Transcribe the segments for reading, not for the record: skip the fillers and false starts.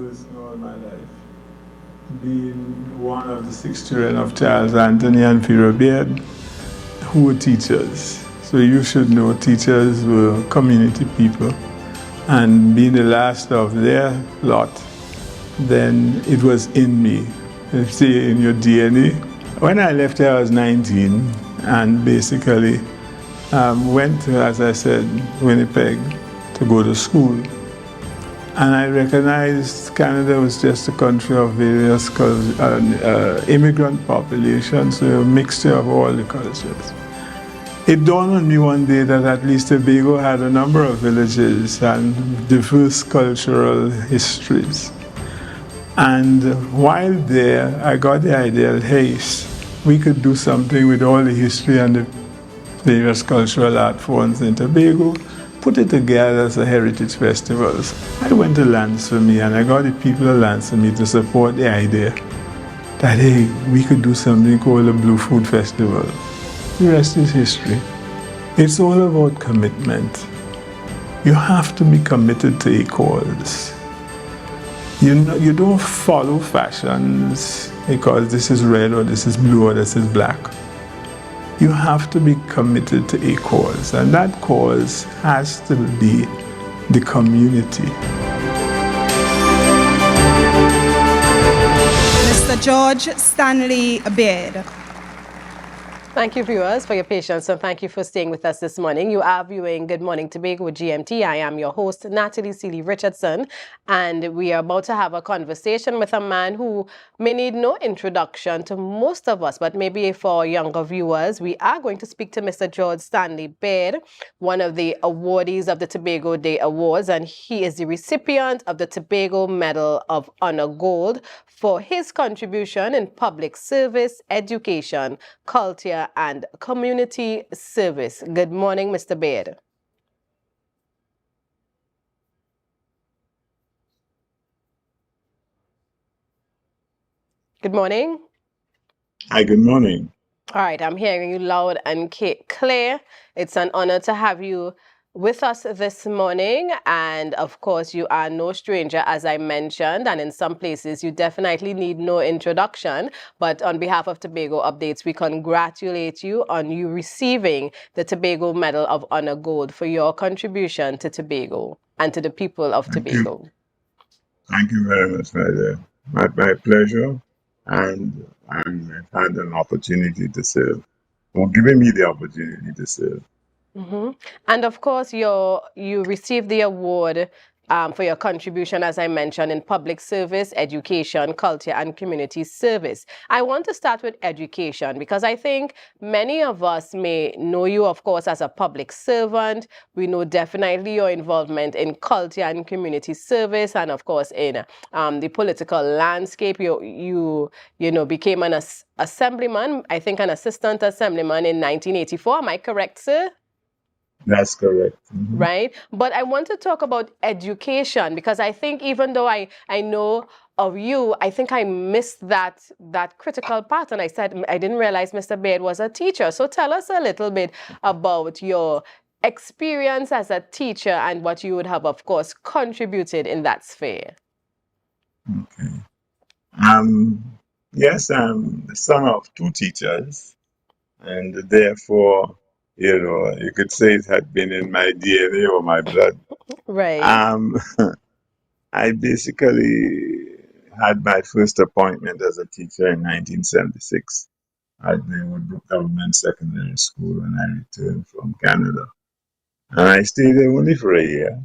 person all my life, being one of the 6 children of Charles Anthony and Pharaoh Beard, who were teachers. So you should know teachers were community people, and being the last of their lot, then it was in me. See, in your DNA. When I left here, I was 19, and basically went to, as I said, Winnipeg to go to school. And I recognized Canada was just a country of various immigrant populations, so a mixture of all the cultures. It dawned on me one day that at least Tobago had a number of villages and diverse cultural histories. And while there, I got the idea that, hey, we could do something with all the history and the various cultural art forms in Tobago, put it together as a heritage festival. I went to Lansford and I got the people of Lansford to support the idea that, hey, we could do something called a Blue Food Festival. The rest is history. It's all about commitment. You have to be committed to a cause. You don't follow fashions because this is red or this is blue or this is black. You have to be committed to a cause, and that cause has to be the community. Mr. George Stanley Beard. Thank you, viewers, for your patience, and thank you for staying with us this morning. You are viewing Good Morning Tobago with GMT. I am your host, Natalie Sealy-Richardson, and we are about to have a conversation with a man who may need no introduction to most of us, but maybe for younger viewers. We are going to speak to Mr. George Stanley Beard, one of the awardees of the Tobago Day Awards, and he is the recipient of the Tobago Medal of Honor Gold for his contribution in public service, education, culture, and community service. Good morning, Mr. Beard. Good morning. Hi, good morning. All right, I'm hearing you loud and clear. It's an honor to have you with us this morning, and of course you are no stranger, as I mentioned, and in some places you definitely need no introduction, but on behalf of Tobago Updates, we congratulate you on you receiving the Tobago Medal of Honor Gold for your contribution to Tobago and to the people of Tobago. Thank you very much, my pleasure, and I've had an opportunity to serve, or giving me the opportunity to serve. And of course, you received the award for your contribution, as I mentioned, in public service, education, culture, and community service. I want to start with education because I think many of us may know you, of course, as a public servant. We know definitely your involvement in culture and community service, and of course in the political landscape. You became an assemblyman, I think an assistant assemblyman in 1984. Am I correct, sir? That's correct. Right? But I want to talk about education because I think even though I know of you, I think I missed that critical part. And I said, I didn't realize Mr. Beard was a teacher. So tell us a little bit about your experience as a teacher and what you would have, of course, contributed in that sphere. Okay. Yes, I'm the son of two teachers, and therefore, you could say it had been in my DNA or my blood. Right. I basically had my first appointment as a teacher in 1976 at the Woodbrook Government Secondary School when I returned from Canada. And I stayed there only for a year,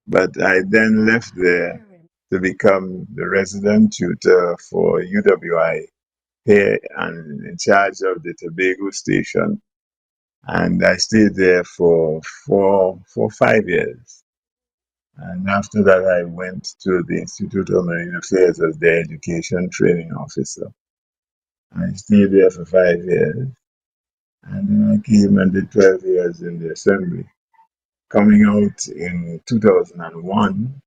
but I then left there to become the resident tutor for UWI here and in charge of the Tobago station. And I stayed there for 5 years. And after that, I went to the Institute of Marine Affairs as the education training officer. I stayed there for 5 years. And then I came and did 12 years in the assembly. Coming out in 2001,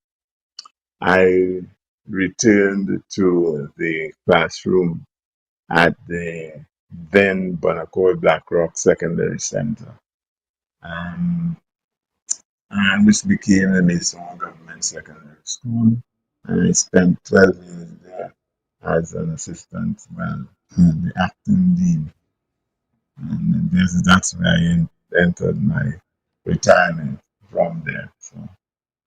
I returned to the classroom at the then Bonaccord Blackrock Secondary Center, and which became the Maison Government Secondary School. and I spent 12 years there as an assistant, well, the acting dean. And that's where I entered my retirement from there. So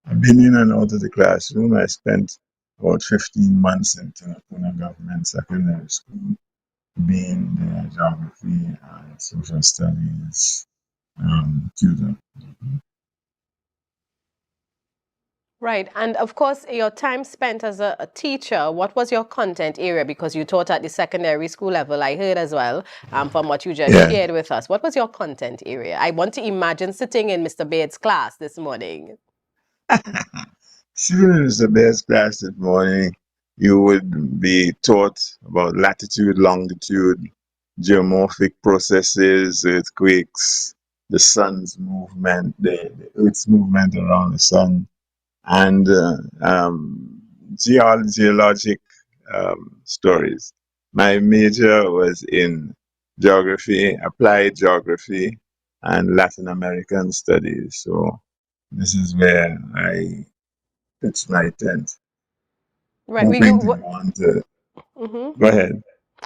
I've been in and out of the classroom. I spent about 15 months in Tunapuna Government Secondary School, being the geography and social studies tutor. Right. And of course, your time spent as a teacher, what was your content area? Because you taught at the secondary school level, I heard as well, from what you just Yeah. shared with us. What was your content area? I want to imagine sitting in Mr. Baird's class this morning. Sitting is the best class this morning. You would be taught about latitude, longitude, geomorphic processes, earthquakes, the sun's movement, the Earth's movement around the sun, and geologic stories. My major was in geography, applied geography, and Latin American studies. So this is where I pitched my tent, Right. hoping to go on to. Mhm. Go ahead.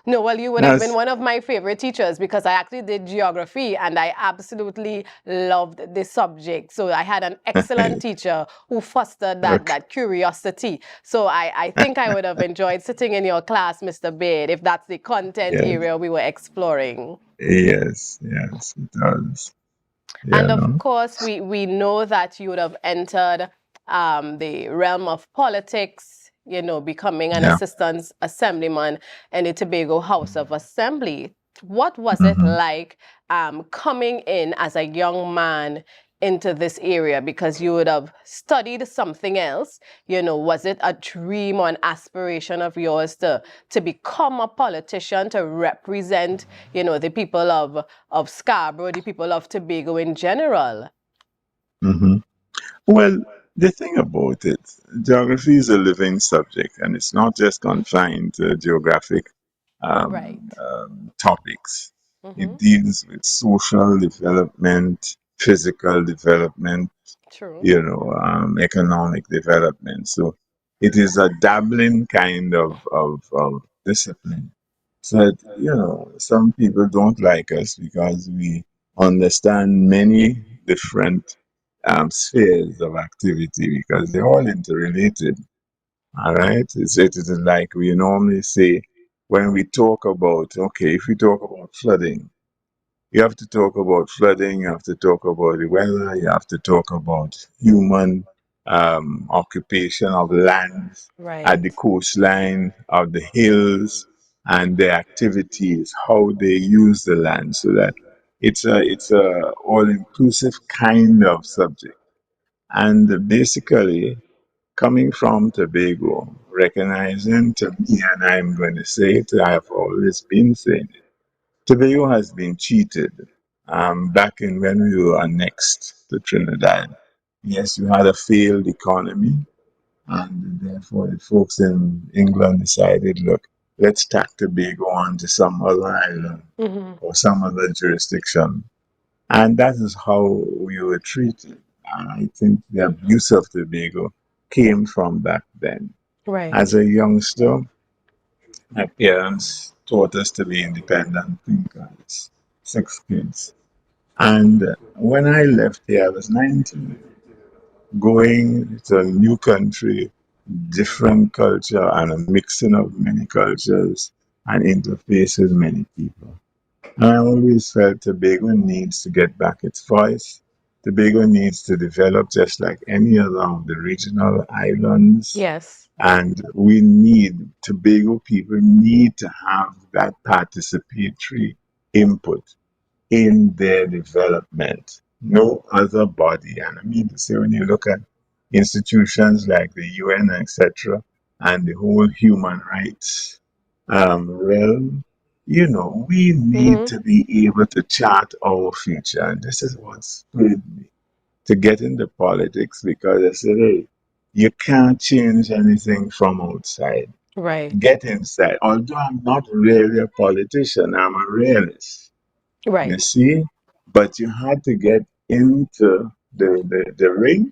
No, well, you would have been Yes. one of my favorite teachers because I actually did geography and I absolutely loved the subject. So I had an excellent teacher who fostered Okay. that curiosity. So I think I would have enjoyed sitting in your class, Mr. Baird, if that's the content Yes. area we were exploring. Yes. Yes. It does. And You of know. course, we know that you would have entered the realm of politics, becoming an Yeah. assistant assemblyman in the Tobago House of Assembly. What was it Hmm. like coming in as a young man into this area? Because you would have studied something else. Was it a dream or an aspiration of yours to become a politician, to represent, the people of Scarborough, the people of Tobago in general? Hmm. Well, the thing about it, geography is a living subject, and it's not just confined to geographic Right. topics. It Mm-hmm. deals with social development, physical development, True. economic development. So it is a dabbling kind of discipline. So, some people don't like us because we understand many different spheres of activity because they're all interrelated. All right. It is like we normally say when we talk about, okay, if we talk about flooding, you have to talk about flooding, you have to talk about the weather, you have to talk about human occupation of lands at the Right. coastline, of the hills, and their activities, how they use the land, so that it's a all inclusive kind of subject. And basically, coming from Tobago, recognizing to me, and I'm going to say it, I have always been saying it, Tobago has been cheated. Back in when we were annexed to Trinidad, yes, you had a failed economy, and therefore the folks in England decided, look, let's tack Tobago onto some other island Mm-hmm. or some other jurisdiction. And that is how we were treated. And I think the abuse of Tobago came from back then. As Right. a youngster, my parents taught us to be independent thinkers, 6 kids. And when I left here, I was 19, going to a new country, different culture, and a mixing of many cultures and interface with many people. And I always felt Tobago needs to get back its voice. Tobago needs to develop just like any other of the regional islands. Yes. And we need, Tobago people need to have that participatory input in their development. No other body. And I mean to say, when you look at institutions like the UN, etc., and the whole human rights realm, we need Mm-hmm. to be able to chart our future. And this is what spurred me to get into politics because I said, hey, you can't change anything from outside. Right. Get inside. Although I'm not really a politician, I'm a realist. You Right. see? But you had to get into the ring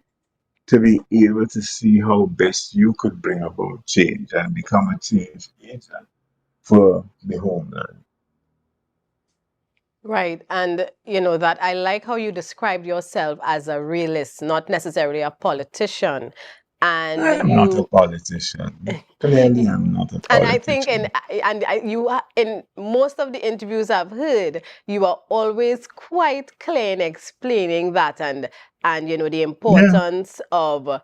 to be able to see how best you could bring about change and become a change agent for the homeland. Right. And, that I like how you described yourself as a realist, not necessarily a politician. And I'm not a politician. Clearly, I'm not a and I think politician. in most of the interviews I've heard, you are always quite clear in explaining that and the Yeah. importance of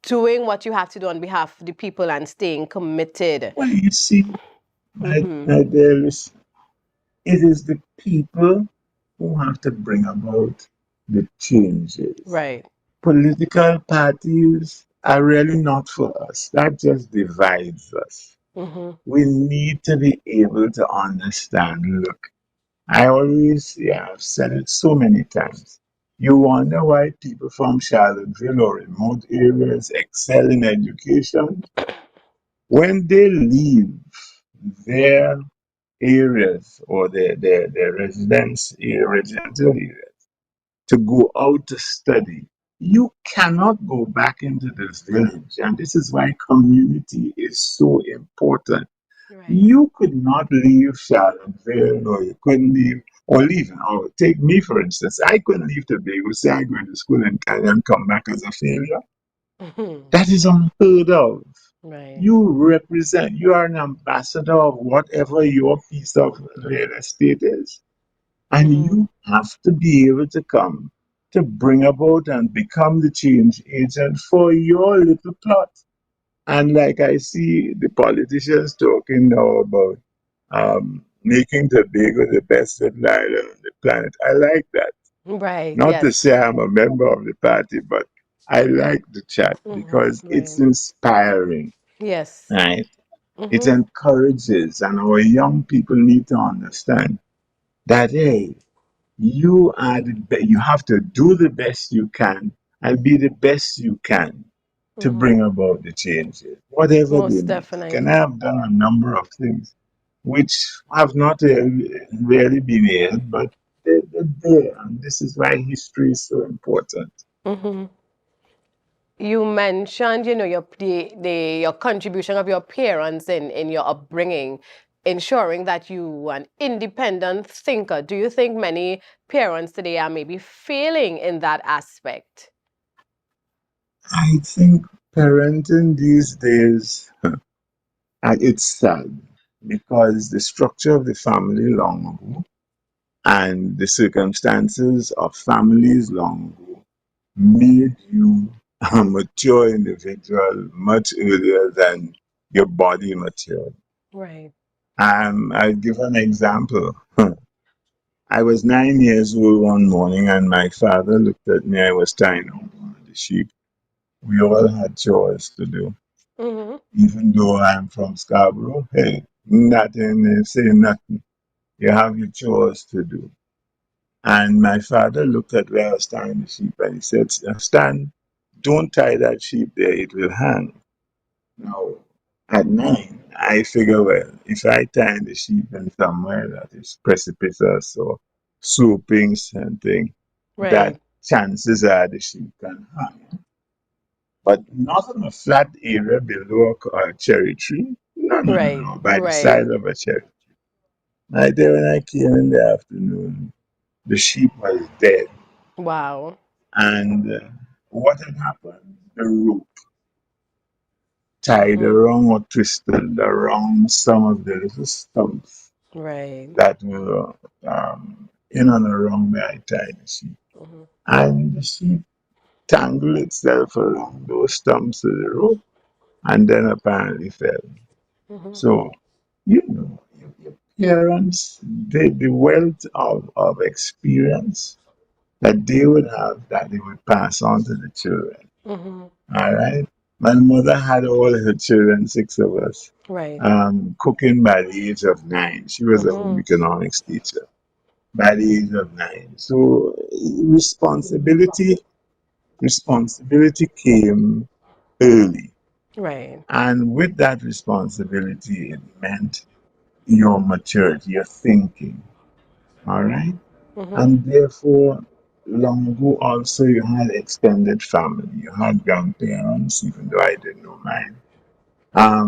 doing what you have to do on behalf of the people and staying committed. Well, you see, Mm-hmm. my dear, it is the people who have to bring about the changes. Right. Political parties are really not for us. That just divides us. Mm-hmm. We need to be able to understand. Look, I always, yeah, I've said it so many times. You wonder why people from Charlottesville or remote areas excel in education. When they leave their areas or their residential areas to go out to study, you cannot go back into this village. And this is why community is so important. Right. You could not leave Charlottesville, or you couldn't leave, or leave, or take me for instance. I couldn't leave Tobago, say I go to school in Canada and come back as a failure. Mm-hmm. That is unheard of. Right. You represent, you are an ambassador of whatever your piece of real estate is. And Mm-hmm. you have to be able to come to bring about and become the change agent for your little plot. And like I see the politicians talking now about making Tobago the best little island on the planet. I like that. Right. Not to Yes. say I'm a member of the party, but I like the chat because Mm-hmm. it's Right. inspiring, Yes. right? It Mm-hmm. encourages, and our young people need to understand that, hey, you have to do the best you can and be the best you can to Mm-hmm. bring about the changes, whatever they Most may take. And definitely. I have done a number of things which have not really been aired, but they're there. And this is why history is so important. Mm-hmm. You mentioned, your contribution of your parents in your upbringing, ensuring that you were an independent thinker. Do you think many parents today are maybe failing in that aspect? I think parenting these days, it's sad because the structure of the family long ago and the circumstances of families long ago made you a mature individual much earlier than your body matured. Right. I'll give an example. I was 9 years old one morning, and my father looked at me. I was tying out one of the sheep. We all had chores to do. Mm-hmm. Even though I'm from Scarborough, hey, nothing, say nothing. You have your chores to do. And my father looked at where I was tying the sheep and he said, Stan, don't tie that sheep there, it will hang. Now, at 9, I figure, well, if I tie the sheep in somewhere that is precipitous or sloping something, that Right. chances are the sheep can hang. But not on a flat area below a cherry tree. No, no, no, Right. no, by the Right. side of a cherry. Right there when I came in the afternoon, the sheep was dead. Wow. And what had happened? The rope tied Mm-hmm. around or twisted around some of the little stumps Right. that were in and around where I tied the sheep. Mm-hmm. And the sheep tangled itself around those stumps of the rope and then apparently fell. Mm-hmm. So, your parents, the wealth of experience that they would have that they would pass on to the children. Mm-hmm. All right. My mother had all her children, 6 of us, Right. cooking by the age of 9. She was a home Mm-hmm. economics teacher by the age of 9. So responsibility came early. Right. And with that responsibility, it meant your maturity, your thinking. All right. Mm-hmm. And therefore, long ago also you had extended family. You had grandparents, even though I didn't know mine.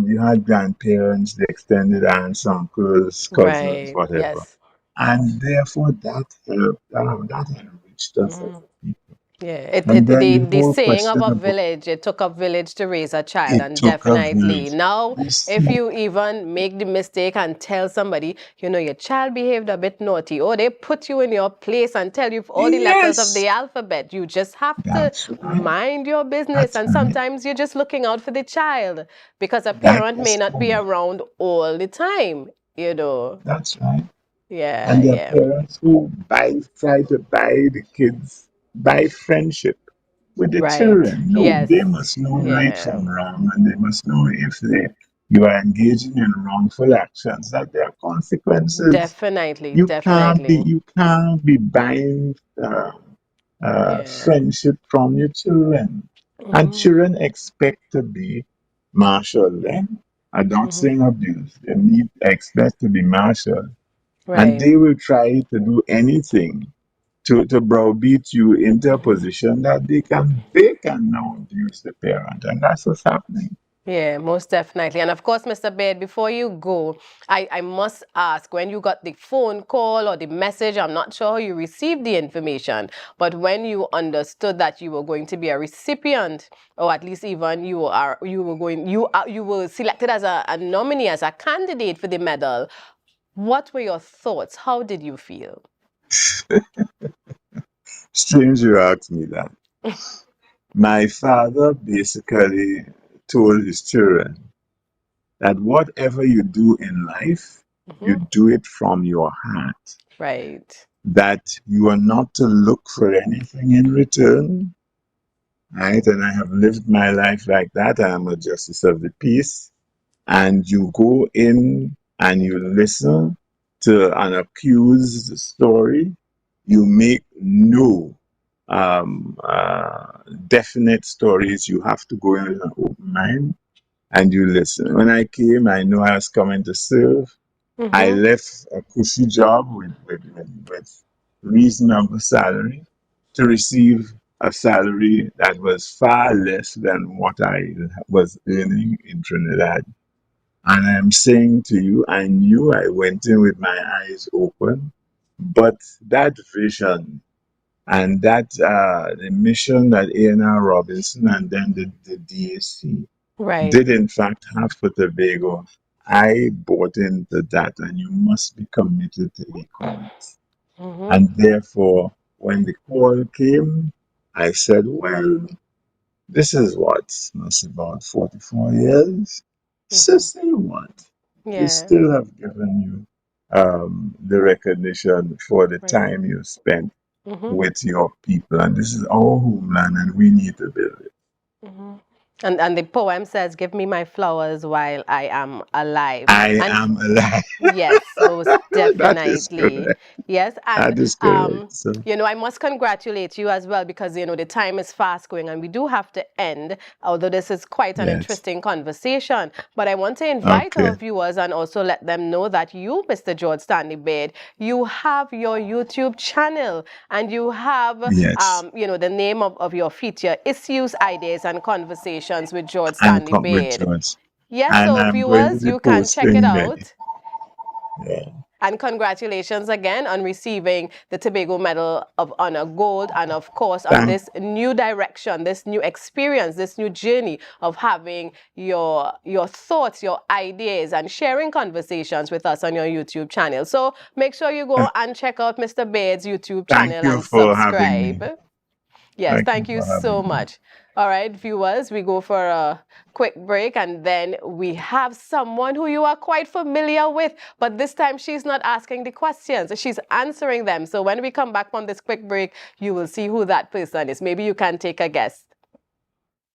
You had grandparents, the extended aunts, uncles, cousins, Right. whatever. Yes. And therefore that helped, that enriched us as Mhm. a people. Yeah, And then the the whole saying of question a about village, it took a village to raise a child, it and took a definitely village. now, You if see, you even make the mistake and tell somebody, you know, your child behaved a bit naughty, or they put you in your place and tell you all the letters of yes, the alphabet, you just have to that's right. mind your business. That's And right. sometimes you're just looking out for the child because a That parent may is not be correct. around all the time, you know. That's right. Yeah, And there are yeah. parents who try to buy the kids, buy friendship with the Right. children. No, Yes. they must know right Yeah. from wrong, and they must know if you are engaging in wrongful actions, that there are consequences. Definitely, definitely. You can't be buying Yeah. friendship from your children. And Mm-hmm. children expect to be marshaled. I'm not Mm-hmm. saying abuse. They need expect to be marshaled. And Right. they will try to do anything to browbeat you into a Mm-hmm. position that they can now abuse the parent. And that's what's happening. Yeah, most definitely. And of course, Mr. Baird, before you go, I must ask, when you got the phone call or the message, I'm not sure how you received the information, but when you understood that you were going to be a recipient, or at least even you were selected as a nominee, as a candidate for the medal, what were your thoughts? How did you feel? Strange you ask me that. My father basically told his children that whatever you do in life, you Mm-hmm. do it from your heart. Right. That you are not to look for anything in return, right? And I have lived my life like that. I am a justice of the peace. And you go in and you listen to an accused story. You make no definite stories. You have to go in with an open mind and you listen. When I came, I know I was coming to serve. I Mm-hmm. left a cushy job with reasonable salary to receive a salary that was far less than what I was earning in Trinidad. And I'm saying to you, I knew I went in with my eyes open, but that vision and that the mission that A&R Robinson and then the DAC Right. did in fact have for Tobago, I bought into that, and you must be committed to equality. Mm-hmm. And therefore, when the call came, I said, well, this is what, that's about 44 years. So Mm-hmm. say what? They Yeah. still have given you the recognition for the Right. time you spent Mm-hmm. with your people. And this is our homeland, and we need to build it. Mm-hmm. And the poem says, "Give me my flowers while I am alive." I And am alive. yes, most That is definitely. correct. Yes, and That is correct. So, you know, I must congratulate you as well, because you know the time is fast going and we do have to end. Although this is quite an yes. interesting conversation, but I want to invite Okay. our viewers and also let them know that you, Mr. George Stanley Baird, you have your YouTube channel, and you have Yes. you know, the name of your feature, Issues, Ideas and Conversations with George And Stanley come with Baird. George. Yes, And so I'm going to viewers, be you can check it posting many. out. Yeah. And congratulations again on receiving the Tobago Medal of Honor Gold, and of course on Thank, this new direction, this new experience, this new journey of having your thoughts, your ideas, and sharing conversations with us on your YouTube channel. So make sure you go and check out Mr. Baird's YouTube thank channel you and for having me. subscribe. Yes, Thank you thank you for so having me. much. All right, viewers, we go for a quick break, and then we have someone who you are quite familiar with, but this time she's not asking the questions, she's answering them. So when we come back from this quick break, you will see who that person is. Maybe you can take a guess.